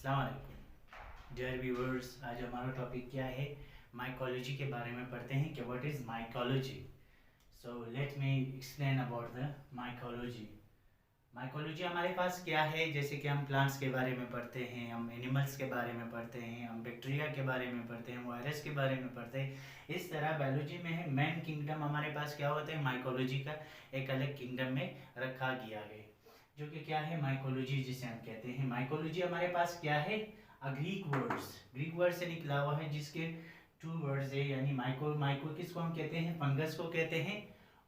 अस्सलाम वालेकुम dear viewers. आज हमारा टॉपिक क्या है? माइकोलॉजी के बारे में पढ़ते हैं कि what is mycology. So let me explain about the mycology. Mycology हमारे पास क्या है? जैसे कि हम प्लांट्स के बारे में पढ़ते हैं, हम एनिमल्स के बारे में पढ़ते हैं, हम बैक्टीरिया के बारे में पढ़ते हैं, वायरस के बारे में पढ़ते हैं। इस तरह बायोलॉजी में है मेन किंगडम हमारे पास क्या होता है? माइकोलॉजी का एक अलग किंगडम में रखा गया है, जो कि क्या है? माइकोलॉजी, जिसे हम कहते हैं। माइकोलॉजी हमारे पास क्या है? ग्रीक वर्ड से निकला हुआ है, जिसके टू वर्ड्स है, यानी माइको माइको किसको हम कहते हैं? फंगस को कहते हैं।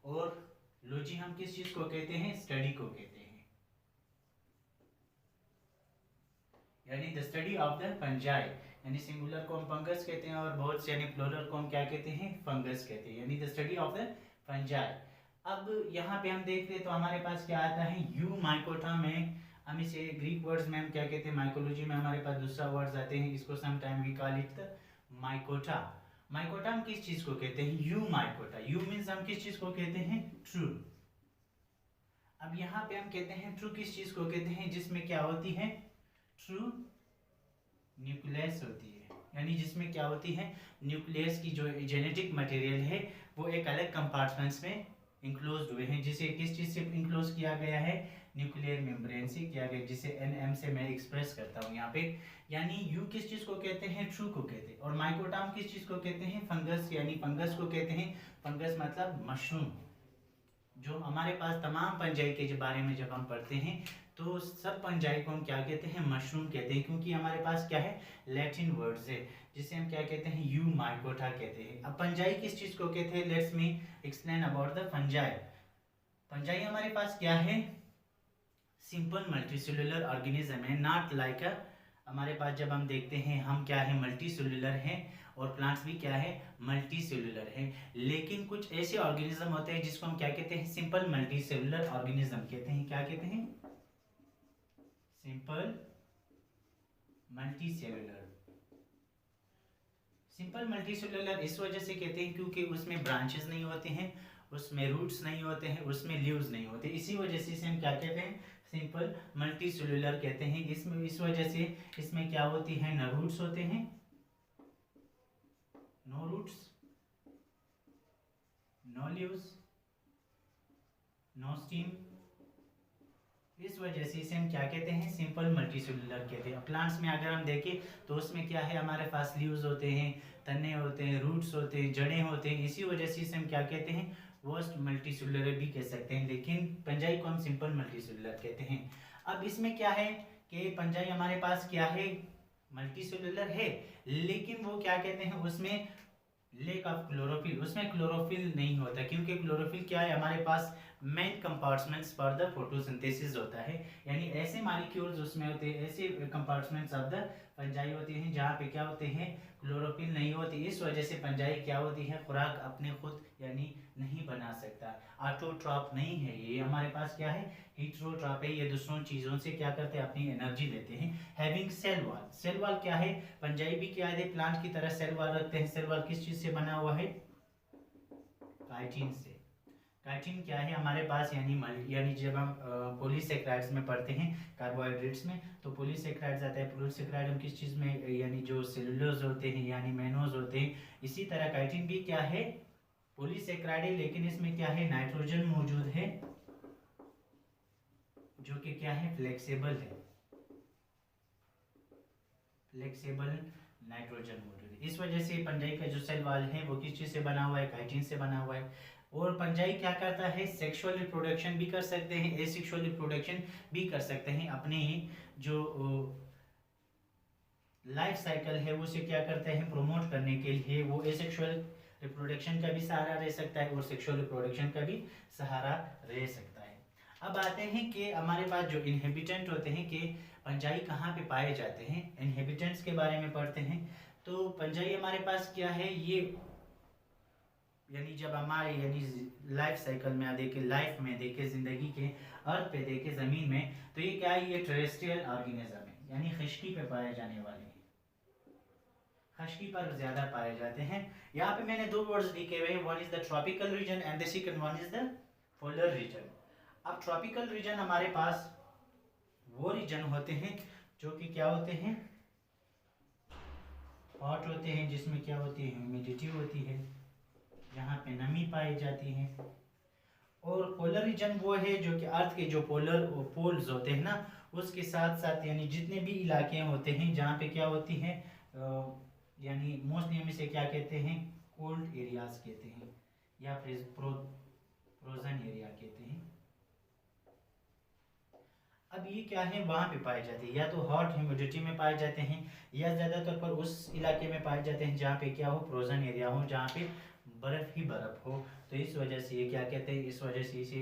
और लॉजी हम किस चीज को कहते हैं? स्टडी को कहते हैं, यानी the study of the fungi. यानी सिंगुलर को हम फंगस कहते हैं और बहुत से यानी प्लूरल को हम क्या कहते हैं? फंगस कहते हैं, यानी the study of the fungi. अब यहाँ पे हम देख रहे तो हमारे पास क्या आता है? यू माइकोटा में हम इसे ग्रीक वर्ड्स में हम क्या कहते हैं? माइकोलॉजी में हमारे पास दूसरा वर्ड्स आते हैं, इसको sometime we call it the mycota. Mycota हम किस चीज को कहते हैं? You mycota. यू मीन्स हम किस चीज को कहते हैं? ट्रू। अब यहाँ पे हम कहते हैं ट्रू किस चीज को कहते हैं? जिसमें क्या होती है? ट्रू न्यूक्लियस होती है, यानी जिसमें क्या होती है? न्यूक्लियस की जो जेनेटिक मटेरियल है वो एक अलग कंपार्टमेंट्स में इंक्लोज हुए हैं, जिसे किस चीज से इंक्लोज किया गया है? न्यूक्लियर मेम्ब्रेन से किया गया, जिसे एनएम से मैं एक्सप्रेस करता हूँ यहाँ पे। यानी यू किस चीज को कहते हैं? ट्रू को कहते हैं। और माइकोटाम किस चीज को कहते हैं? फंगस, यानी फंगस को कहते हैं। फंगस मतलब मशरूम। जो हमारे पास तमाम पंजाई के बारे में जब हम पढ़ते हैं तो सब पंजाई को हम क्या कहते हैं? मशरूम कहते हैं, क्योंकि हमारे पास क्या है? लैटिन वर्ड्स है, जिसे हम क्या कहते हैं? यू माइकोटा कहते हैं। अब पंजाई किस चीज को कहते हैं? Let's me explain about the fungi. Fungi हमारे पास क्या है? सिंपल मल्टीसेलुलर ऑर्गेनिज्म है, नॉट लाइक अ। हमारे पास जब हम देखते हैं हम क्या है? मल्टी सेलुलर हैं, और प्लांट्स भी क्या है? मल्टी सेलुलर है। लेकिन कुछ ऐसे ऑर्गेनिज्म होते हैं जिसको हम क्या कहते हैं? सिंपल मल्टी सेलुलर ऑर्गेनिज्म कहते हैं। क्या कहते हैं? Simple multi cellular. Simple multi cellular इस वजह से कहते हैं क्योंकि उसमें ब्रांचेस नहीं होते हैं, उसमें रूट्स नहीं होते हैं, उसमें लीव्स नहीं होते। इसी वजह से इसे हम क्या कहते हैं? सिंपल मल्टी सेलुलर कहते हैं। इसमें इस वजह से इसमें क्या होती है? न रूट्स होते हैं, no roots, no leaves, no stem. इस वजह से इसे हम क्या कहते हैं? सिंपल मल्टीसेलुलर कहते हैं। प्लांट्स में अगर हम देखें तो उसमें क्या है? हमारे पास लीव्स होते हैं, तने होते हैं, रूट्स होते हैं, जड़ें होते हैं। इसी वजह से इसे हम क्या कहते हैं? वोस्ट मल्टीसेलुलर भी कह सकते हैं, लेकिन पंजाई को हम सिंपल मल्टीसेलुलर कहते हैं। अब इसमें क्या है कि पंजाई हमारे पास क्या है? मल्टीसेलुलर है, लेकिन वो क्या कहते हैं? उसमें लेक ऑफ क्लोरोफिल, उसमें क्लोरोफिल नहीं होता, क्योंकि क्लोरोफिल क्या है? हमारे पास main compartments for the photosynthesis होता है, यानी ऐसे मॉलिक्यूल्स उसमें होते हैं, ऐसे कंपार्टमेंट्स ऑफ द पंजाई होते हैं जहाँ पे क्या होते हैं? क्लोरोफिल नहीं होती। इस वजह से पंजाई क्या होती है? खुराक अपने खुद यानी नहीं बना सकता, ऑटोट्रॉप नहीं है ये। हमारे पास क्या है? हीटरोट्रॉप है, ये दूसरों चीजों से क्या करते हैं? अपनी एनर्जी लेते हैं। Having cell wall. Cell wall क्या है? पंजाई भी क्या है? प्लांट की तरह सेल वॉल रखते हैं। सेल वॉल किस चीज से बना हुआ है? काइटिन से। काइटिन क्या है हमारे पास? यानी जब हम पॉलीसेकेराइड्स में पढ़ते हैं, कार्बोहाइड्रेट्स में, तो पॉलीसेकेराइड्स आता है। पॉलीसेकेराइड हम किस चीज में? यानी जो सेलुलोज होते हैं, यानी मैनोज होते हैं। इसी तरह काइटिन भी क्या है? पॉलीसेकेराइड है, लेकिन इसमें क्या है? नाइट्रोजन मौजूद है, जो कि क्या है? फ्लेक्सिबल है। फ्लेक्सिबल नाइट्रोजन मौजूद है। इस वजह से पंजाई का जो सेल वॉल है वो किस चीज से बना हुआ है? काइटिन से बना हुआ है। और पंजाई क्या करता है? सेक्सुअल रिप्रोडक्शन भी कर सकते हैं, एसेक्सुअल रिप्रोडक्शन भी कर सकते हैं। अपने जो लाइफ साइकिल है वो उसे क्या करते हैं? प्रोमोट करने के लिए वो एसेक्सुअल रिप्रोडक्शन का भी सहारा रह सकता है और सेक्सुअल रिप्रोडक्शन का भी सहारा रह सकता है। अब आते हैं कि हमारे पास जो इनहेबिटेंट होते हैं कि पंजाई कहाँ पे पाए जाते हैं। इनहेबिटेंट्स के बारे में पढ़ते हैं तो पंजाई हमारे पास क्या है? ये यानी जब हमारे लाइफ साइकिल में देखे, लाइफ में देखे, जिंदगी के अर्थ पे देखे, जमीन में, तो ये क्या है? ये टेरेस्ट्रियल ऑर्गेनिज्म है, यानी खश्की पे पाए जाने वाले, खश्की पर ज्यादा पाए जाते हैं। यहाँ पे मैंने दो वर्ड्स लिखे हुए हैं, one is the tropical region and the second one is the polar region. अब ट्रॉपिकल रीजन हमारे पास वो रीजन होते हैं जो कि क्या होते हैं, हॉट होते हैं, जिसमें क्या होती है, ह्यूमिडिटी होती है, यहाँ पे नमी पाई जाती है। और पोलर रीजन वो है जो कि अर्थ के जो पोलर पोल्स होते हैं ना, उसके साथ साथ यानी जितने भी इलाके होते हैं जहाँ पे क्या होती है, यानी मोस्टली हम इसे क्या कहते हैं, कोल्ड एरियाज कहते हैं, या फिर फ्रोजन एरिया कहते हैं। अब ये क्या है, वहाँ पे पाए जाते हैं, या तो हॉट ह्यूमिडिटी में पाए जाते हैं, या ज़्यादातर पर उस इलाके में पाए जाते हैं जहाँ पे क्या हो, फ्रोजन एरिया हो, जहाँ पे बर्फ़ ही बर्फ़ हो। तो इस वजह से ये क्या कहते हैं, इस वजह से इसे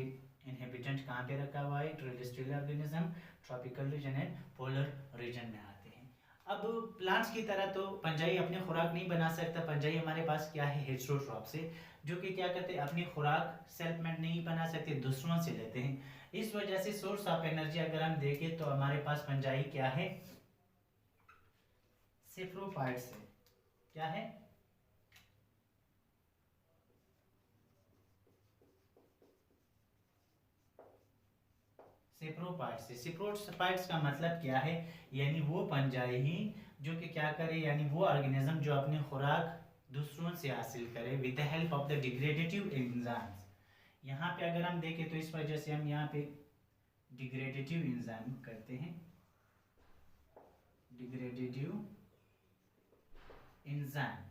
इनहेबिटेंट कहाँ पे रखा हुआ है, terrestrial organism tropical region and polar region में आते हैं। अब प्लांट्स की तरह तो पंजाई अपनी खुराक नहीं बना सकता। पंजाई हमारे पास क्या है, हेटेरोट्रॉप्स है, जो कि क्या करते हैं, अपनी खुराक सेल्फ मेड नहीं बना सकते, दूसरों से लेते हैं। इस वजह से सोर्स ऑफ एनर्जी अगर हम देखें तो हमारे पास पंजाई क्या है, सेफ्रोफाइट्स है। क्या है, सेप्रोपाइट्स है। सेप्रोपाइट्स का मतलब क्या है, यानी वो पंजाई ही जो कि क्या करे, यानी वो ऑर्गेनिज्म जो अपनी खुराक दूसरों से हासिल करे with the help of the degradative enzymes. यहाँ पे अगर हम देखें तो इस वजह से हम यहाँ पे डिग्रेडेटिव एंजाइम करते हैं, डिग्रेडेटिव एंजाइम।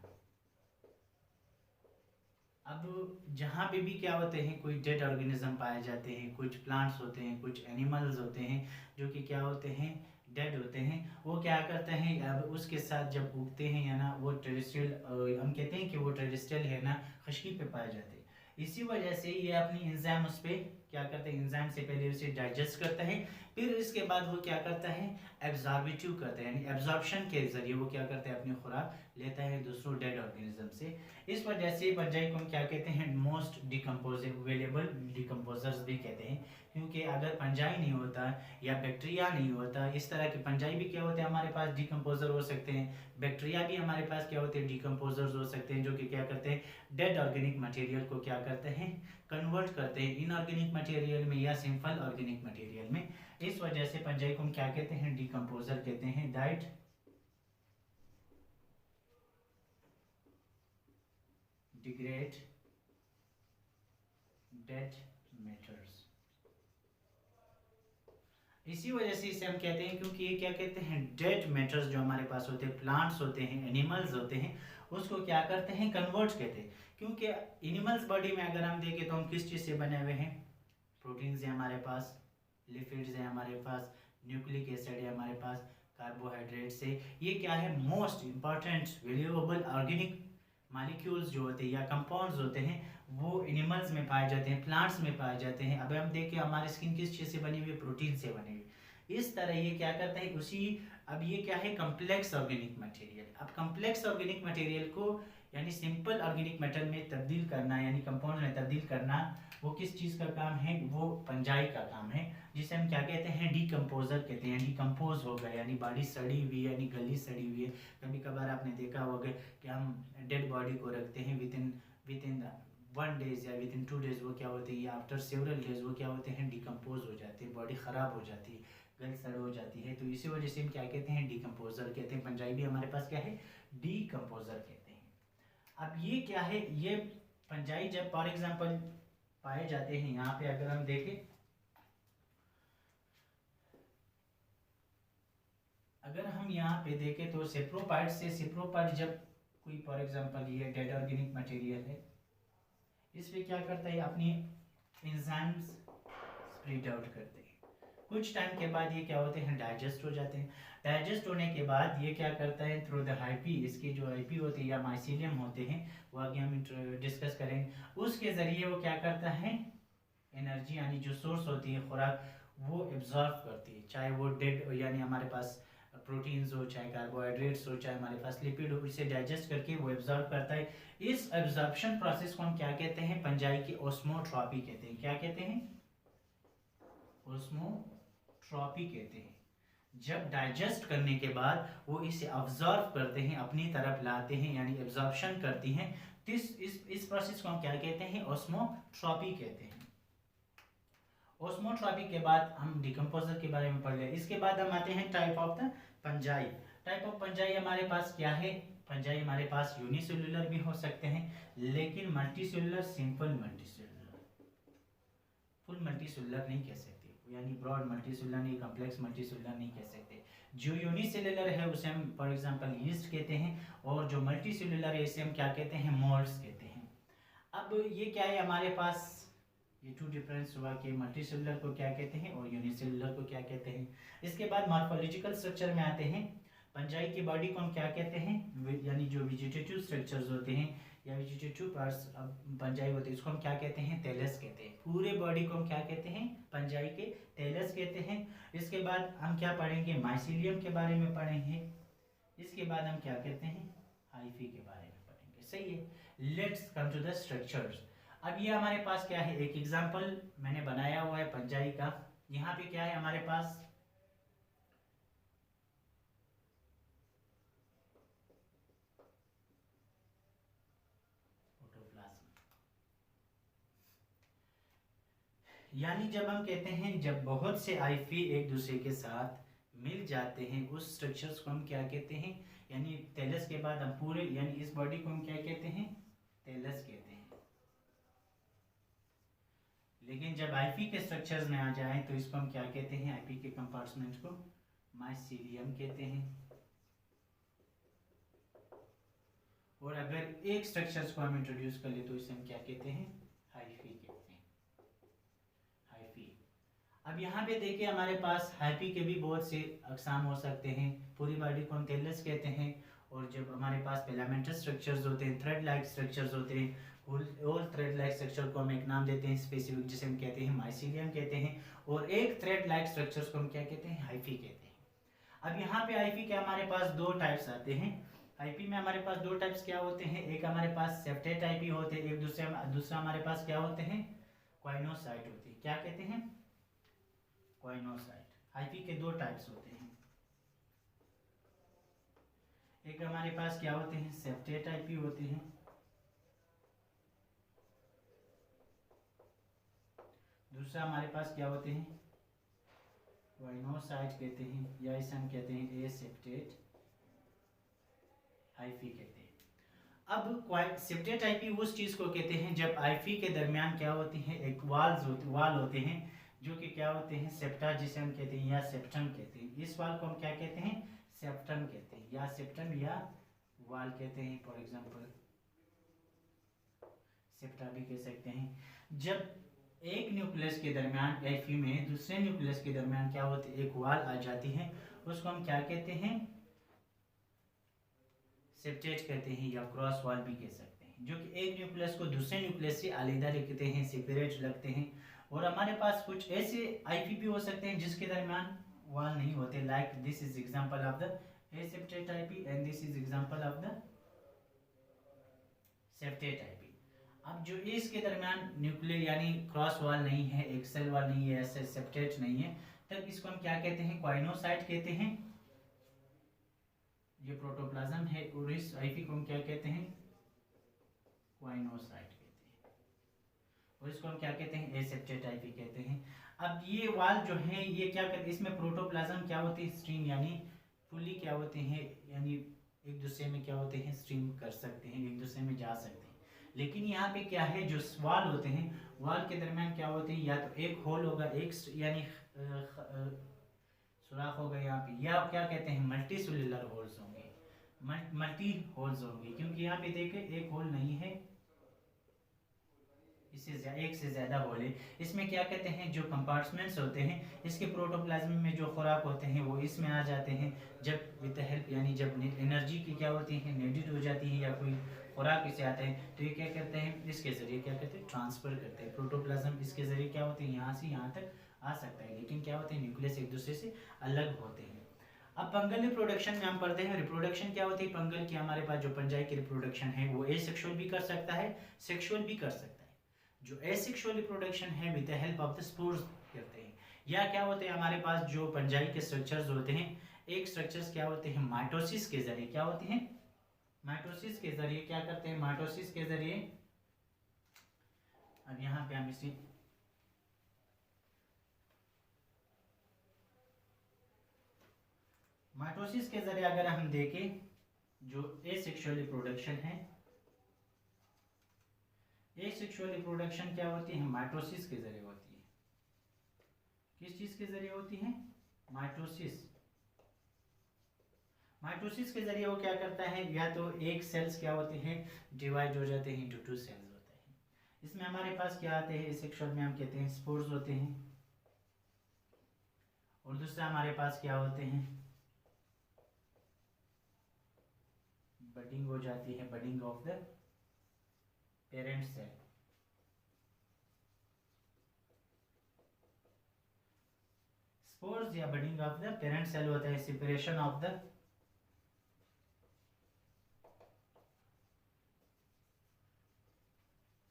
अब जहाँ पे भी क्या होते हैं, कोई डेड ऑर्गेनिज्म पाए जाते हैं, कुछ प्लांट्स होते हैं, कुछ एनिमल्स होते हैं जो कि क्या होते हैं, डेड होते हैं, वो क्या करते हैं, अब उसके साथ जब उगते हैं या ना, वो टेरेस्ट्रियल, हम कहते हैं कि वो टेरेस्ट्रियल है ना, खुशकी पे पाए जाते हैं। इसी वजह से ये अपनी एंजाइम उस पर क्या करते हैं, एंजाइम से पहले उसे डाइजेस्ट करता है, फिर इसके बाद वो क्या करता है, एब्जॉर्बिटिव करता है, यानी एब्जॉर्प्शन के जरिए वो क्या करता है, अपनी खुराक लेता है दूसरों डेड ऑर्गेनिज्म से। इस वजह से पंजाई को हम क्या कहते हैं, मोस्ट डिकम्पोजेबल डिकम्पोजर्स भी कहते हैं, क्योंकि अगर पंजाई नहीं होता या बैक्टीरिया नहीं होता, इस तरह के पंजाई भी क्या होते हैं हमारे पास, डिकम्पोजर हो सकते हैं, बैक्टीरिया भी हमारे पास क्या होते हैं, डिकम्पोजर्स हो सकते हैं, जो कि क्या करते हैं, डेड ऑर्गेनिक मटेरियल को क्या करते हैं, कन्वर्ट करते हैं इनऑर्गेनिक मटेरियल में या सिंपल ऑर्गेनिक मटेरियल में। इस वजह से पंजाई को हम क्या कहते हैं, डिकम्पोजर कहते हैं, दैट degrade dead matters। इसी वजह से इसे हम कहते हैं, क्योंकि ये क्या कहते हैं, डेड मैटर्स जो हमारे पास होते हैं, प्लांट्स होते हैं, एनिमल्स होते हैं, उसको क्या करते हैं, कन्वर्ट कहते हैं। क्योंकि एनिमल्स बॉडी में अगर हम देखें तो हम किस चीज़ से बने हुए हैं, प्रोटीन्स है हमारे पास, लिपिड्स है हमारे पास, न्यूक्लिक एसिड है हमारे पास, कार्बोहाइड्रेट से। ये क्या है, most important valuable organic molecules जो होते हैं या कंपाउंड्स होते हैं, वो एनिमल्स में पाए जाते हैं, प्लांट्स में पाए जाते हैं। अब हम देखें हमारी स्किन किस चीज़ से बनी हुई है, प्रोटीन से बनी हुई। इस तरह ये क्या करता है उसी, अब ये क्या है, कम्प्लेक्स ऑर्गेनिक मटेरियल। अब कम्प्लेक्स ऑर्गेनिक मटेरियल को यानी सिंपल ऑर्गेनिक मेटर में तब्दील करना, यानी कंपाउंड में तब्दील करना, वो किस चीज़ का काम है, वो पंजाई का काम है, जिसे हम क्या कहते हैं, डिकम्पोजर कहते हैं। डिकम्पोज हो गया यानी बॉडी सड़ी हुई है, यानी गली सड़ी हुई है। कभी कभार आपने देखा होगा कि हम डेड बॉडी को रखते हैं, विद इन 1 डेज या विद इन 2 डेज वो क्या होते हैं, या आफ्टर सेवरल डेज वो क्या होते हैं, डिकम्पोज हो जाते हैं, बॉडी ख़राब हो जाती है, गल सड़ हो जाती है। तो इसी वजह से हम क्या कहते हैं, डिकम्पोजर कहते हैं। पंजाबी भी हमारे पास क्या है, डिकम्पोजर कहते हैं। अब ये क्या है, ये पंजाई जब फॉर एग्जाम्पल पाए जाते हैं, यहाँ पे अगर हम देखें, अगर हम यहाँ पे देखें तो सेप्रोपाइट से, सेप्रोपाइट जब कोई फॉर एग्जांपल ये डेड ऑर्गेनिक मटेरियल है, इस पे क्या करता है, अपनी एंजाइम्स स्प्रेड आउट करते हैं। कुछ टाइम के बाद ये क्या होते हैं, डाइजेस्ट हो जाते हैं। डाइजेस्ट होने के बाद ये क्या करता है, थ्रू द हाइपी, इसकी जो हाइपी होती है या माइसीलियम होते हैं, वो आगे हम डिस्कस करेंगे, उसके ज़रिए वो क्या करता है, एनर्जी यानी जो सोर्स होती है खुराक, वो एब्जॉर्ब करती है, चाहे वो डेड यानी हमारे पास प्रोटीन्स हो, चाहे कार्बोहाइड्रेट्स हो, चाहे हमारे पास लिपिड हो, इसे डाइजेस्ट करके वो एब्जॉर्ब करता है। इस एब्जॉर्प्शन प्रोसेस को हम क्या कहते हैं, पंजाई की ओस्मोट्रॉपी कहते हैं। क्या कहते हैं, ओस्मोट्रॉपी कहते हैं। जब डाइजेस्ट करने के बाद वो इसे अब्जॉर्ब करते हैं, अपनी तरफ लाते हैं, यानी एब्जॉर्प्शन करती हैं, तो इस प्रोसेस को हम क्या कहते हैं, ओस्मोट्रॉपी कहते हैं। ओस्मोट्रॉपी के बाद हम डिकम्पोजर के बारे में पढ़ लिया। इसके बाद हम आते हैं type of the fungi, type of fungi हमारे पास क्या है? पंजाई हमारे पास यूनिसेलुलर भी हो सकते हैं, लेकिन multicellular, simple multicellular, full multicellular नहीं कह सकते, यानी ब्रॉड मल्टीसेलुलर नहीं, कॉम्प्लेक्स मल्टीसेलुलर नहीं कह सकते। जो यूनिसेलुलर है उसे हम फॉर एग्जांपल यीस्ट कहते हैं, और जो मल्टीसेलुलर है इसे हम क्या कहते हैं? मोल्ड्स कहते हैं। अब ये क्या है हमारे पास? ये टू डिफरेंस हुआ कि मल्टीसेलुलर को क्या कहते हैं और यूनिसेलुलर को क्या कहते हैं। इसके बाद मॉर्फोलॉजिकल स्ट्रक्चर में आते हैं। पंजाई की बॉडी को हम क्या कहते हैं? यानी जो वेजिटेटिव स्ट्रक्चर्स होते हैं या वेजिटेटिव पार्ट्स पंजाई होते हैं, इसको हम क्या कहते हैं? टेलस कहते हैं। पूरे बॉडी को हम क्या कहते हैं? पंजाई के टेलस कहते हैं। इसके बाद हम क्या पढ़ेंगे? माइसीलियम के बारे में पढ़ेंगे। इसके बाद हम क्या कहते हैं? हाइफी के बारे में पढ़ेंगे। सही है। Let's come to the structures. अब ये हमारे पास क्या है? एक एग्जांपल मैंने बनाया हुआ है पंजाई का। यहाँ पे क्या है हमारे पास? यानी जब हम कहते हैं जब बहुत से आईफी एक दूसरे के साथ मिल जाते हैं, उस स्ट्रक्चर्स को हम क्या कहते हैं? यानी टेलस के बाद हम पूरे, यानी इस बॉडी को हम क्या कहते हैं? टेलस कहते हैं। लेकिन जब आईपी के स्ट्रक्चर्स में आ जाए तो इसको हम क्या कहते हैं? आईपी के कंपार्टमेंट को माइसीलियम कहते हैं। और अगर एक स्ट्रक्चर्स को हम इंट्रोड्यूस कर ले तो इसे हम क्या कहते हैं? हाइफी कहते हैं। हाइफी। अब यहाँ पे देखिए हमारे पास हाइफी के भी बहुत से अकसाम हो सकते हैं। पूरी बॉडी को हम टेलस कहते हैं, और जब हमारे पास फिलामेंटस स्ट्रक्चर्स होते हैं, थ्रेड लाइक स्ट्रक्चर्स होते हैं, और थ्रेड लाइक स्ट्रक्चर को हम एक नाम देते हैं स्पेसिफिक, जिसे हम कहते हैं माइसीलियम कहते हैं, और एक थ्रेड लाइक स्ट्रक्चर्स को हम क्या कहते हैं? हाइफी कहते हैं। अब यहाँ पे हाइफी के हमारे पास दो टाइप्स आते हैं। हाइफी में हमारे पास दो टाइप्स क्या होते हैं? एक हमारे पास सेप्टेट हाइफी होते हैं, एक दूसरा हमारे पास क्या होते हैं? क्वाइनोसाइट होती है। क्या कहते हैं? क्वाइनोसाइट। हाइफी के दो टाइप्स होते हैं। एक हमारे पास क्या होते हैं? सेप्टेट हाइफी होते हैं, दूसरा हमारे पास क्या होते हैं? क्वाइनोसाइट कहते हैं, या इसे हम कहते हैं एसेप्टेट हाइफी कहते हैं। अब सेप्टेट हाइफी उस चीज को कहते हैं जब हाइफी के दरमियान क्या होती है? एक वाल होते हैं, जो कि क्या होते हैं? सेप्टा, जिसे हम कहते हैं, या सेप्टम कहते हैं। इस वाल को हम क्या कहते हैं? सेप्टम कहते हैं, या सेप्टम या वाल कहते हैं। फॉर एग्जांपल सेप्टा भी कह सकते हैं। जब एक न्यूक्लियस के दरमियान हाइफी में दूसरे न्यूक्लियस के दरमियान क्या होती है? एक वाल आ जाती है, उसको हम क्या कहते हैं? सेप्टेट कहते हैं, या क्रॉस वाल भी कह सकते हैं, जो कि एक न्यूक्लियस को दूसरे न्यूक्लियस से अलग रखते हैं, सेपरेट रखते हैं। और हमारे पास कुछ ऐसे आईपी भी हो सकते हैं जिसके दरमियान वाल नहीं होते, like this is example of the aseptate hyphae and this is example of the septate hyphae. अब जो इसके दरमियान न्यूक्लियर यानी क्रॉस वाल नहीं है, एक सेल वाल नहीं है, ऐसे सेप्टेट नहीं है, तब इसको हम क्या कहते हैं? क्वाइनोसाइट कहते हैं। ये प्रोटोप्लाज्म है, और इस आईपी को हम क्या कहते हैं? क्वाइनोसाइट कहते हैं, और इसको हम क्या कहते हैं? एसेप्टेट आईपी कहते हैं। अब ये वाल जो है ये क्या करते हैं? इसमें प्रोटोप्लाज्म क्या होती है? स्ट्रीम, यानी फुली क्या होते हैं? यानी एक दूसरे में क्या होते हैं? स्ट्रीम कर सकते हैं, एक दूसरे में जा सकते हैं। लेकिन यहाँ पे क्या है? जो वाल होते हैं, वाल के दरमियान क्या होते हैं? या तो एक होल होगा, एक यानी सुराख होगा यहाँ पे, या क्या कहते हैं? मल्टी सेलुलर होल्स होंगे, मल्टी होल्स होंगे, क्योंकि यहाँ पे देखें एक होल नहीं है, इससे एक से ज़्यादा होल है। इसमें क्या कहते हैं? जो कंपार्टमेंट्स होते हैं, इसके प्रोटोप्लाज्म में जो खुराक होते हैं वो इसमें आ जाते हैं। जब विद हेल्प, यानी जब एनर्जी की क्या होती है? नीडेड हो जाती है, या कोई खुराक इसे आता है, तो ये क्या करते हैं? इसके ज़रिए क्या करते हैं? ट्रांसफ़र करते हैं। प्रोटोप्लाज्म इसके ज़रिए क्या होते हैं? यहाँ से यहाँ तक आ सकता है, लेकिन क्या होते हैं? न्यूक्लियस एक दूसरे से अलग होते हैं। अब फंगल रिप्रोडक्शन में हम पढ़ते हैं रिप्रोडक्शन क्या होती है फंगल की। हमारे पास जो पंजाई की रिप्रोडक्शन है वो एसेक्सुअल भी कर सकता है, सेक्सुअल भी कर सकता है। जो एसेक्सुअल रिप्रोडक्शन है with the help of the spores करते हैं। या क्या होते हैं हमारे पास जो पंजाई के स्ट्रक्चर्स होते हैं, एक स्ट्रक्चर्स क्या होते हैं? माइटोसिस के जरिए क्या होते हैं? माइटोसिस के जरिए क्या करते हैं? माइटोसिस के जरिए। अब यहाँ पे हम इसी माइटोसिस के जरिए अगर हम देखें, जो एसेक्सुअल रिप्रोडक्शन है, एसेक्सुअल रिप्रोडक्शन क्या होती है? माइटोसिस के जरिए होती है। किस चीज के जरिए होती है? माइटोसिस। माइटोसिस के जरिए वो क्या करता है, या तो एक सेल्स क्या होते हैं, डिवाइड हो जाते हैं इंटू टू सेल्स होते हैं। इसमें हमारे पास क्या आते हैं, एसेक्सुअल में हम कहते हैं स्पोर्स होते हैं, और दूसरा हमारे पास क्या होते हैं, बडिंग हो जाती है, budding of the parent cell. Spores या budding of the parent cell होता है separation of the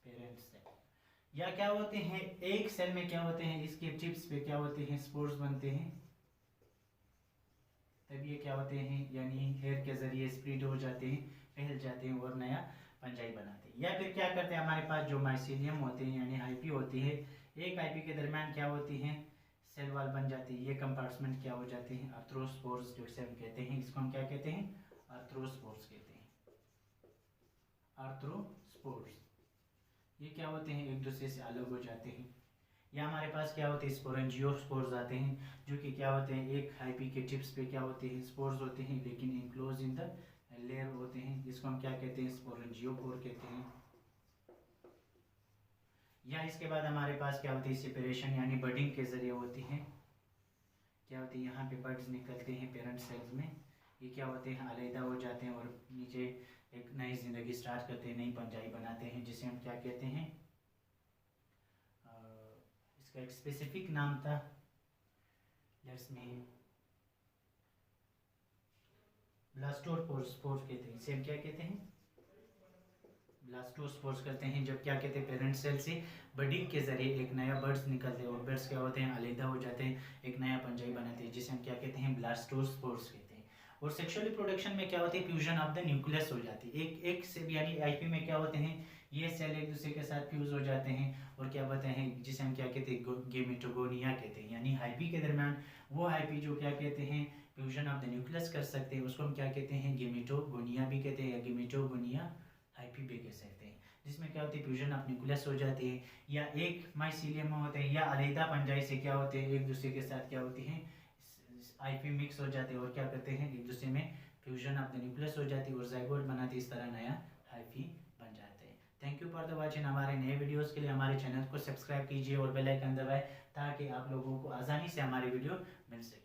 parent cell. या क्या होते हैं, एक सेल में क्या होते हैं, इसके टिप्स पे क्या होते हैं, स्पोर्स बनते हैं, तब ये क्या होते हैं, यानी हेयर के जरिए स्प्रेड हो जाते हैं, फैल जाते हैं और नया पंजाई बनाते हैं। या फिर क्या करते हैं, हमारे पास जो माइसीलियम होते हैं यानी हाइपी होती है, एक हाइपी के दरमियान क्या होती है, सेल वाल बन जाती है, ये कंपार्टमेंट क्या हो जाते हैं, आर्थ्रोस्पोर्स जिसे हम कहते हैं, इसको हम क्या कहते हैं, आर्थ्रोस्पोर्स कहते हैं, आर्थ्रोस्पोर्स। ये क्या होते हैं, एक दूसरे से अलग हो जाते हैं। या हमारे पास क्या होते हैं, स्पोरेंजियोस्पोर्स आते हैं, जो कि क्या होते हैं, एक हाइपी के टिप्स पे क्या होते हैं, स्पोर्स होते हैं, लेकिन इनक्लोज इन द लेयर होते हैं, जिसको हम क्या कहते हैं, स्पोरेंजियोपोर कहते हैं। या इसके बाद हमारे पास क्या होती है, सेपरेशन यानी बडिंग के जरिए होती है। क्या होती है, यहाँ पे बर्ड्स निकलते हैं पेरेंट सेल्स में, ये क्या होते हैं, अलहदा हो जाते हैं और नीचे एक नई जिंदगी स्टार्ट करते हैं, नई पंजाई बनाते हैं, जिसे हम क्या कहते हैं, इसका एक स्पेसिफिक नाम था, लेट्स मी, ब्लास्टोस्पोर्स कहते हैं, इसे हम क्या कहते हैं, ब्लास्टोस्पोर्स करते हैं। जब क्या कहते हैं, पेरेंट सेल से बडिंग के जरिए एक नया बर्ड्स निकलते हैं, और बर्ड्स क्या होते हैं, अलहदा हो जाते हैं, एक नया पंजाई बनाते हैं, जिसे हम क्या कहते हैं, ब्लास्टोस्पोर्स कहते हैं। और सेक्सुअल रिप्रोडक्शन में क्या होती है, फ्यूजन ऑफ द न्यूक्लियस हो जाती है, एक एक से यानी आईपी में क्या होते हैं, ये सेल एक दूसरे के साथ फ्यूज हो जाते हैं, और क्या बताते हैं, जिसे हम क्या कहते हैं, गेमेटोगोनिया कहते हैं, यानी हाइपी के दरमियान वो हाइपी जो क्या कहते हैं, फ्यूजन ऑफ द न्यूक्लियस कर सकते हैं, उसको हम क्या कहते हैं, गेमेटोगोनिया भी कहते हैं, या गेमेटोगोनिया हाइपी भी कह सकते हैं, जिसमें क्या होती है, फ्यूजन ऑफ न्यूक्लियस हो जाती है, या एक माइसीलियम में होते हैं, या अलहदा पंजाई से क्या होते हैं, एक दूसरे के साथ क्या होती हैं, आईपी मिक्स हो जाते हैं, और क्या करते हैं, एक दूसरे में फ्यूजन ऑफ द न्यूक्लियस हो जाती है, और जाइगोट बनाती है, इस तरह नया हाइफी बन जाते हैं। Thank you for the watching. हमारे नए वीडियोस के लिए हमारे चैनल को सब्सक्राइब कीजिए और बेल आइकन दबाएं, ताकि आप लोगों को आसानी से हमारी वीडियो मिल सके।